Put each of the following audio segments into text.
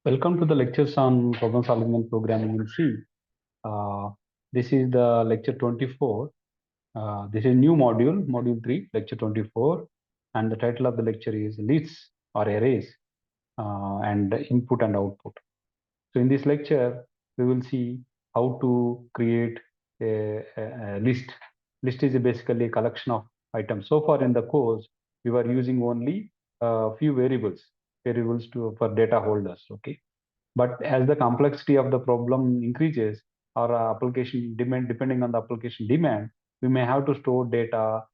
Welcome to the lectures on problem solving and programming in C. This is the lecture 24. This is new module, module 3, lecture 24. And the title of the lecture is lists or arrays and input and output. So in this lecture, we will see how to create a list. List is basically a collection of items. So far in the course, we were using only a few variables for data holders. Okay. But as the complexity of the problem increases, or application demand, depending on the application demand, we may have to store data,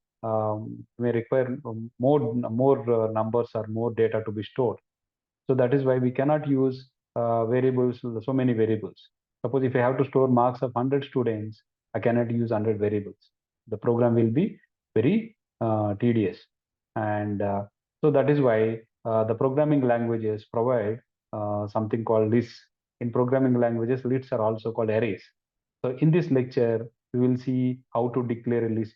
may require more numbers or more data to be stored. So that is why we cannot use variables, so many variables. Suppose if I have to store marks of 100 students, I cannot use 100 variables. The program will be very tedious. And so that is why the programming languages provide something called lists. In programming languages, lists are also called arrays. So in this lecture, we will see how to declare a list,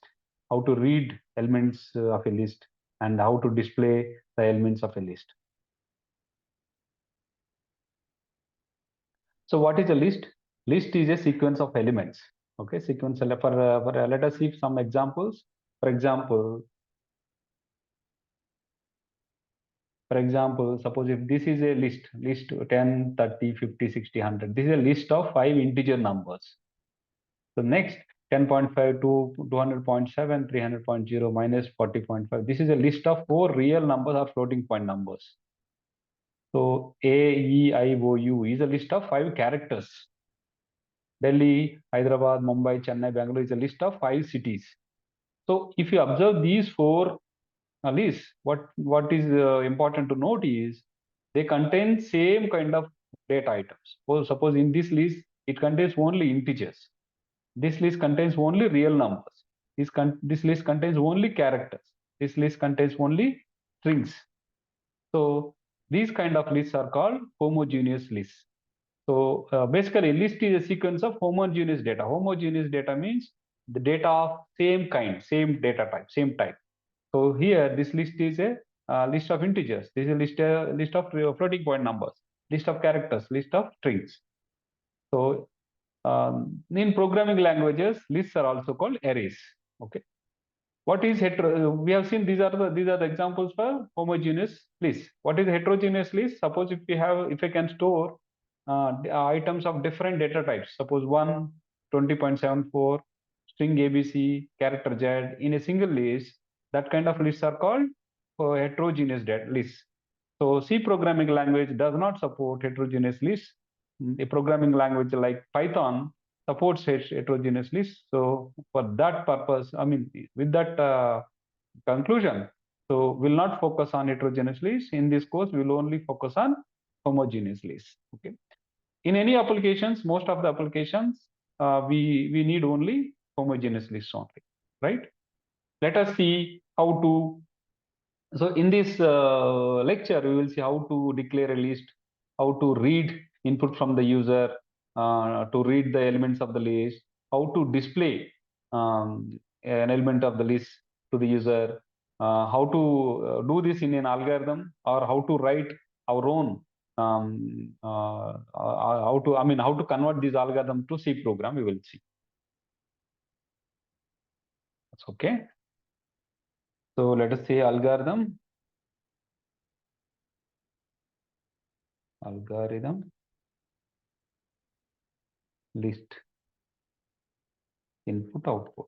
how to read elements of a list, and how to display the elements of a list. So what is a list? List is a sequence of elements. Okay, sequence for let us see some examples. For example, suppose if this is a list 10, 30, 50, 60, 100. This is a list of 5 integer numbers. So next 10.5 to 200.7, 300.0 minus 40.5. This is a list of 4 real numbers or floating point numbers. So A, E, I, O, U is a list of 5 characters. Delhi, Hyderabad, Mumbai, Chennai, Bangalore is a list of 5 cities. So if you observe these 4 lists, what is important to note is they contain same kind of data items. So suppose in this list, it contains only integers. This list contains only real numbers. This list contains only characters. This list contains only strings. So these kind of lists are called homogeneous lists. So basically, list is a sequence of homogeneous data. Homogeneous data means the data of same kind, same data type, same type. So here, this list is a list of integers. This is a list of floating point numbers, list of characters, list of strings. So in programming languages, lists are also called arrays. Okay. What is we have seen these are the examples for homogeneous list. What is heterogeneous list? Suppose if I can store items of different data types, suppose 20.74 string ABC character Z in a single list, that kind of lists are called heterogeneous lists. So C programming language does not support heterogeneous lists. A programming language like Python supports heterogeneous lists. So for that purpose, I mean, with that conclusion, so we'll not focus on heterogeneous lists. In this course, we'll only focus on homogeneous lists. Okay. In any applications, most of the applications, we need only homogeneous lists only, right? Let us see how to. So in this lecture, we will see how to declare a list, how to read input from the user, to read the elements of the list, how to display an element of the list to the user, how to do this in an algorithm, or how to write our own, how to convert this algorithm to C program, we will see. That's okay. So let us say algorithm list input output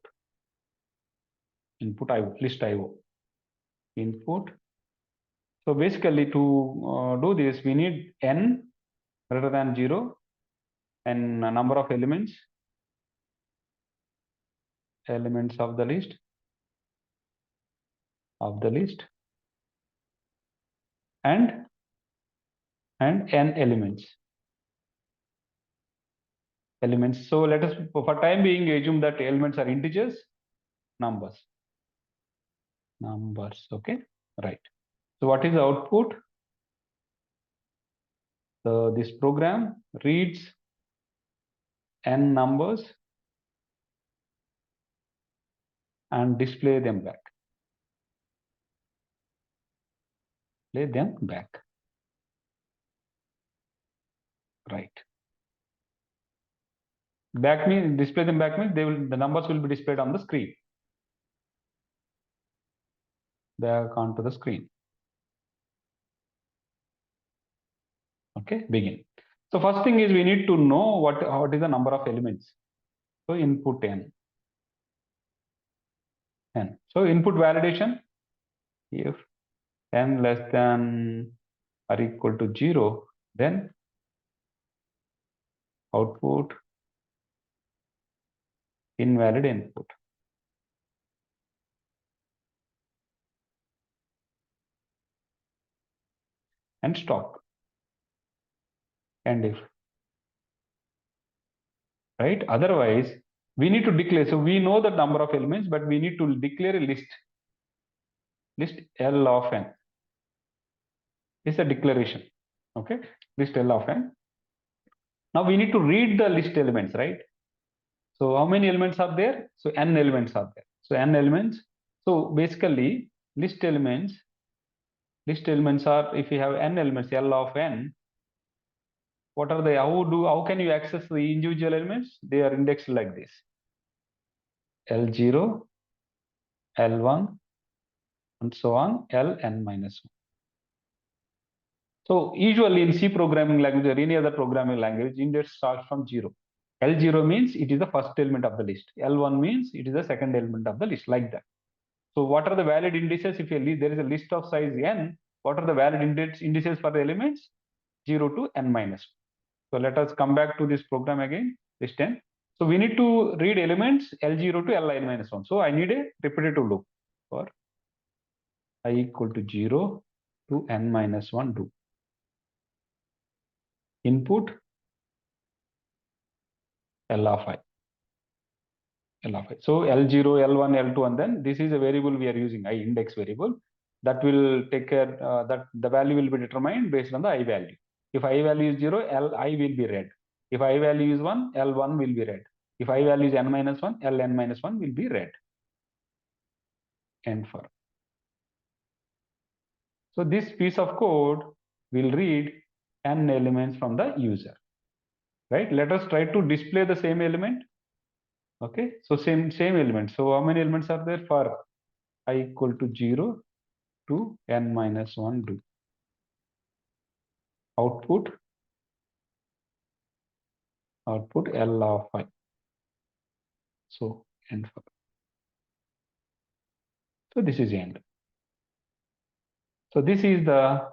list IO input. So basically to do this, we need n greater than 0 and a number of elements of the list and n elements. So let us, for time being, assume that elements are integers, numbers. Okay, right. So what is the output? So this program reads n numbers and display them back. Right. Back means display them back means the numbers will be displayed on the screen. Back onto the screen. Okay, begin. So first thing is we need to know what is the number of elements. So input n. So input validation, if n less than or equal to 0, then output invalid input. And stop. And if. Right? Otherwise, we need to declare. So we know the number of elements, but we need to declare a list. List L of n. This is a declaration. Okay, list L of n. Now we need to read the list elements, right? So how many elements are there? So n elements are there. So n elements. So basically, list elements are, if you have n elements, L of n, what are they? How can you access the individual elements? They are indexed like this: L0, L1, and so on, Ln minus 1. So usually in C programming language or any other programming language, index starts from 0. L0 means it is the first element of the list. L1 means it is the second element of the list, like that. So what are the valid indices? If there is a list of size n, what are the valid indices for the elements? 0 to n minus 1. So let us come back to this program again, list n. So we need to read elements L0 to Ln minus 1. So I need a repetitive loop for I equal to 0 to n minus 1 do. Input L of I. L of I. So L0, L1, L2, and then this is a variable we are using, I index variable. That will take care that the value will be determined based on the I value. If I value is 0, Li will be red. If I value is 1, L1 will be red. If I value is n minus 1, Ln minus 1 will be red. And for. So this piece of code will read n elements from the user. Right? Let us try to display the same element. Okay, so same element. So how many elements are there? For I equal to 0 to n minus 1 do. Output L of I. So end for. So this is the end. So this is the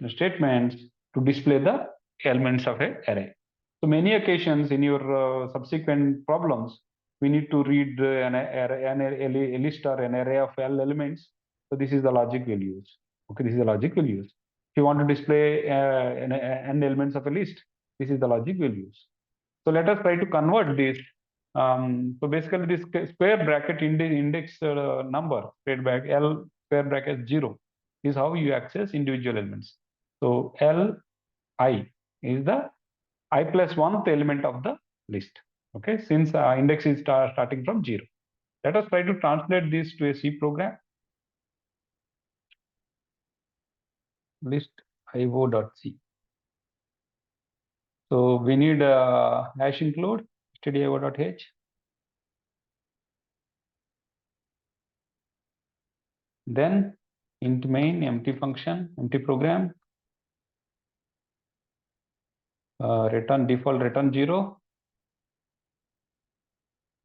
statements to display the elements of an array. So many occasions in your subsequent problems, we need to read a list or an array of L elements. So this is the logic we'll use. Okay, this is the logic we'll use. If you want to display n elements of a list, this is the logic we'll use. So let us try to convert this. So basically, this square bracket index number, L square bracket 0, is how you access individual elements. So Li is the I plus 1th element of the list. Okay, since index is starting from 0. Let us try to translate this to a C program. List io.c. So we need a hash include stdio.h. Then int main empty function, empty program, return default return 0.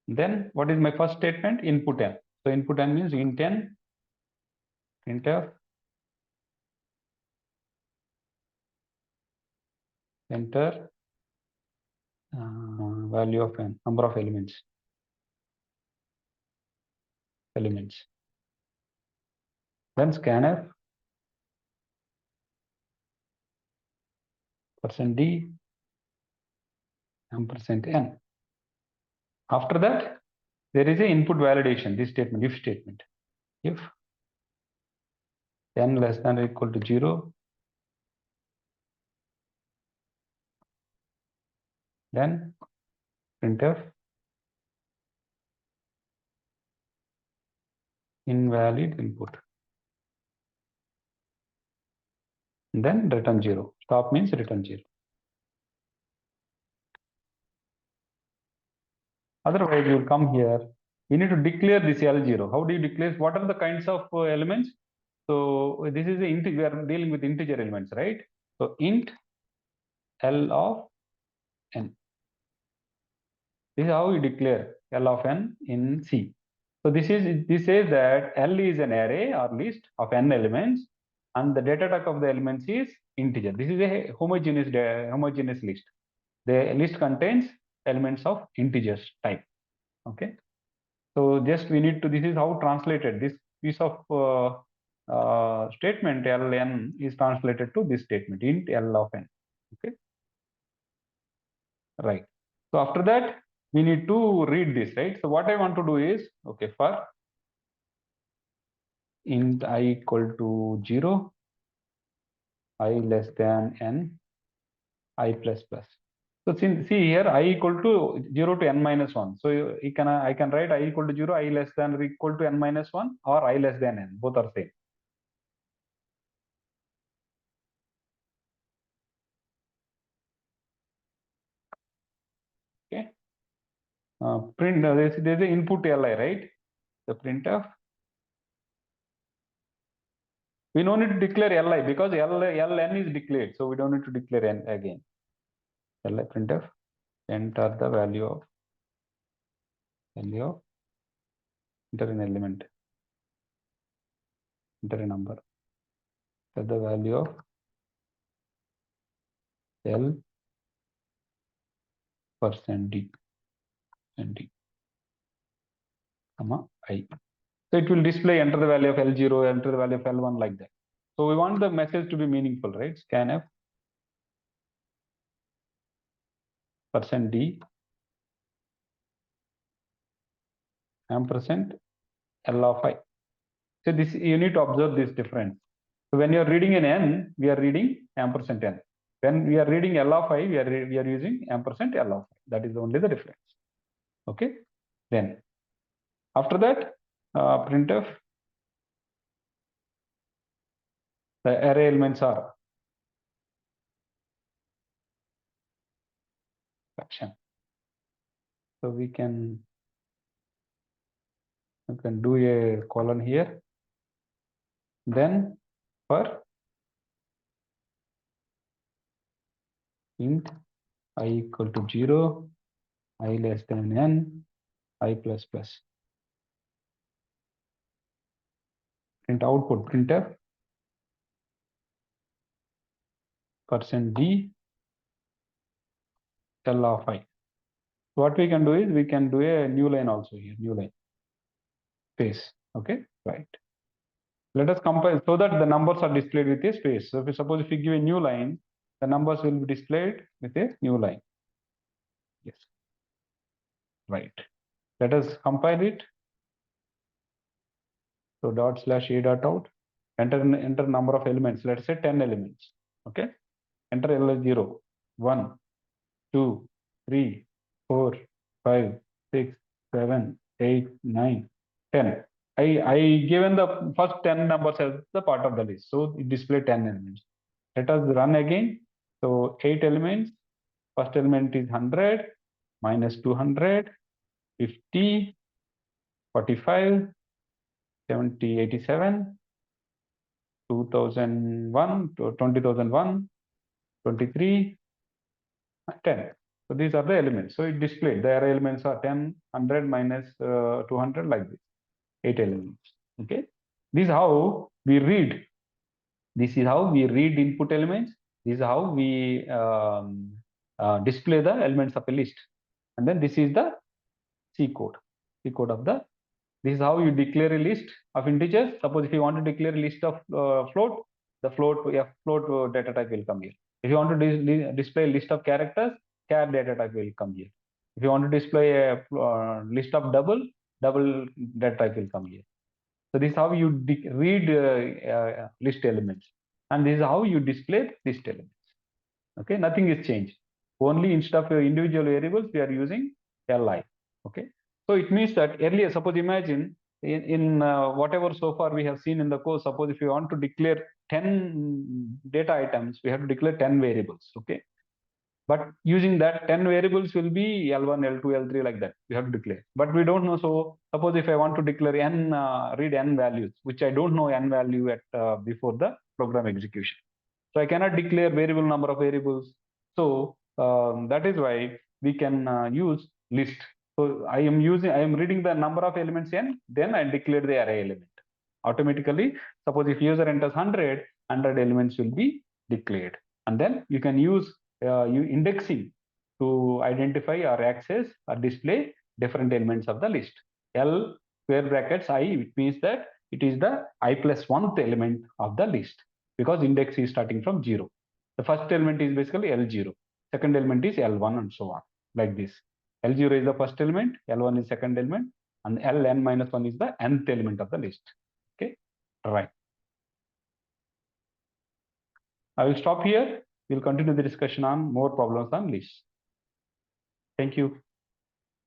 Then what is my first statement? Input n. So input n means int n, printf, enter value of n, number of elements. Then scanf %d %n. After that, there is a input validation, this statement, if statement. If n less than or equal to 0, then printf invalid input. Then return 0. Stop means return 0. Otherwise, you will come here. You need to declare this L0. How do you declare? What are the kinds of elements? So this is the we are dealing with integer elements, right? So int L of n. This is how you declare L of n in C. So this says that L is an array or list of n elements, and the data type of the elements is integer. This is a homogeneous list. The list contains elements of integers type. Okay. So just we need to. This is how translated this piece of statement ln is translated to this statement int L of n. Okay. Right. So after that, we need to read this, right? So what I want to do is, okay, for int I equal to 0, I less than n, I plus plus. So see here, I equal to 0 to n minus 1. So I can write I equal to 0, I less than or equal to n minus 1, or I less than n. Both are same. Okay. Print, there's the input li, right? The printf. We don't need to declare li because ln is declared. So we don't need to declare n again. Li printf, enter the value of enter an element, enter a number, set the value of L %d and d, comma I. So it will display enter the value of L0, enter the value of L1 like that. So we want the message to be meaningful, right? Scanf %d ampersand L of I. So this you need to observe this difference. So when you are reading an n, we are reading ampersand n. When we are reading L of I, we are using ampersand L of I. That is only the difference. Okay. Then after that, printf, the array elements are fraction. So we can do a colon here. Then for int I equal to 0, I less than n, I plus plus. Print output printf %d L of I. So what we can do is we can do a new line also here, new line space. Okay, right. Let us compile so that the numbers are displayed with a space. So if suppose if we give a new line, the numbers will be displayed with a new line. Yes, right. Let us compile it. So dot slash a dot out. Enter number of elements. Let's say 10 elements. Okay. Enter L0, 1, 2, 3, 4, 5, 6, 7, 8, 9, 10. I given the first 10 numbers as the part of the list. So it display 10 elements. Let us run again. So 8 elements. First element is 100 minus 200, 50, 45, 70, 87, 2001, 20,001, 23, 10. So these are the elements. So it displayed the array elements are 10, 100 minus 200 like this, 8 elements. Okay. This is how we read. This is how we read input elements. This is how we display the elements of a list. And then this is the C code. C code of the. This is how you declare a list of integers. Suppose if you want to declare a list of float, the float data type will come here. If you want to display a list of characters, char data type will come here. If you want to display a list of double data type will come here. So this is how you read list elements, and this is how you display list elements. Okay, nothing is changed. Only instead of individual variables, we are using li. Okay, so it means that earlier, suppose imagine in whatever so far we have seen in the course, suppose if you want to declare 10 data items, we have to declare 10 variables. Okay, But using that 10 variables will be L1, L2, L3 like that. We have to declare. But we don't know. So suppose if I want to declare n, read n values, which I don't know n value at before the program execution. So I cannot declare variable number of variables. So that is why we can use list. So I am reading the number of elements n, then I declare the array element. Automatically, suppose if user enters 100, 100 elements will be declared. And then you can use indexing to identify or access or display different elements of the list. L square brackets I, it means that it is the I plus 1th element of the list, because index is starting from 0. The first element is basically L0, second element is L1, and so on, like this. L0 is the first element, L1 is second element, and Ln minus 1 is the nth element of the list. Okay, right. I will stop here. We'll continue the discussion on more problems on lists. Thank you.